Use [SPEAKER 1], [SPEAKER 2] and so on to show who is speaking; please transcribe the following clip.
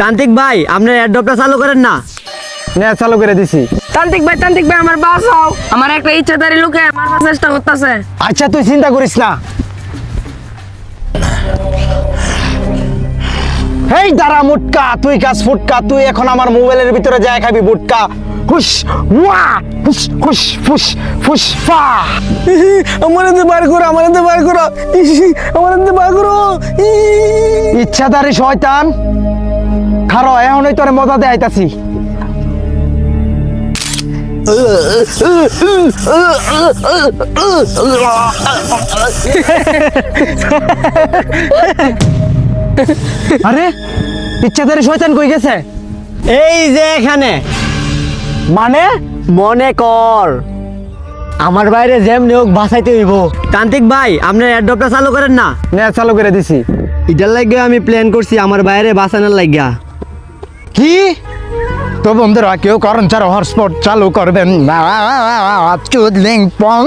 [SPEAKER 1] তান্ত্রিক ভাই আপনার অ্যাডপ্টটা চালু করেন না।
[SPEAKER 2] নে চালু করে দিছি।
[SPEAKER 3] তান্ত্রিক ভাই আমার বাঁচাও, আমার একটা ইচ্ছাধারী লোকে মারবার চেষ্টা করতেছে।
[SPEAKER 2] আচ্ছা তুই চিন্তা করিস না। হেই দাঁড়া মুটকা, তুই কাজ ফুটকা, তুই এখন আমার মোবাইলের ভিতরে যায় খাবি বুটকা। হুস ওয়া হুস হুস ফুস ফুস ফা। আমাদের বার করো, আমাদের বার করো, আমাদের বার করো। ইচ্ছাধারী শয়তান, খারো এখনই তোরে মজা দেখাইতাছি। আরে ইচ্ছাধারী শয়তান কই গেছে?
[SPEAKER 1] এই যে এখানে।
[SPEAKER 2] মানে
[SPEAKER 1] মনে কর আমার বাইরে যেমনি হোক বাঁচাইতে হইব। তান্ত্রিক ভাই আপনার অ্যাডপ্টটা চালু করেন না।
[SPEAKER 2] নে চালু করে দিছি।
[SPEAKER 1] এটার লাগিয়া আমি প্ল্যান করছি আমার বাইরে বাঁচানোর লাগিয়া।
[SPEAKER 2] কি তো বন্ধুরা কেউ কারণ ছাড়া হটস্পট চালু করবেন না। চুদলিং পং।